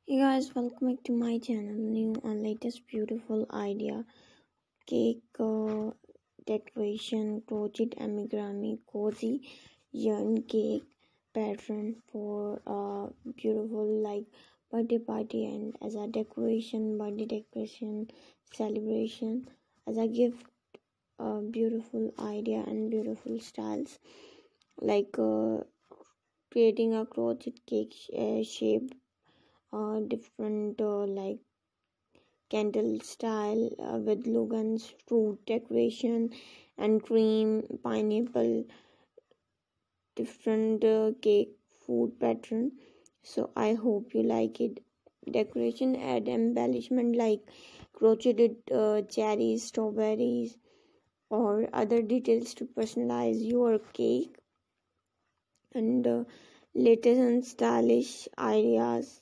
Hey guys, welcome back to my channel. New and latest beautiful idea cake decoration crochet amigurumi cozy yarn cake pattern for beautiful birthday party and as a decoration, birthday decoration celebration, as a gift. Beautiful idea and beautiful styles like creating a crochet cake shape different candle style with logans, fruit decoration, and cream, pineapple, different cake food pattern. So I hope you like it. Decoration add embellishment like crocheted cherries, strawberries, or other details to personalize your cake. And latest and stylish ideas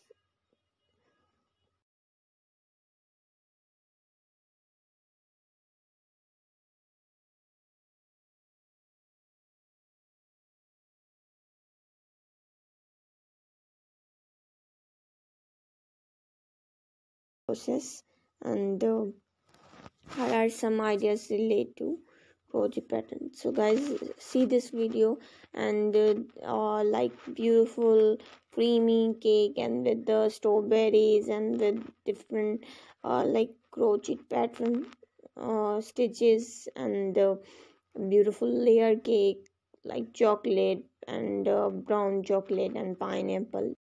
process and here are some ideas related to crochet pattern. So guys, see this video and like beautiful creamy cake and with the strawberries and with different crochet pattern stitches and beautiful layer cake like chocolate and brown chocolate and pineapple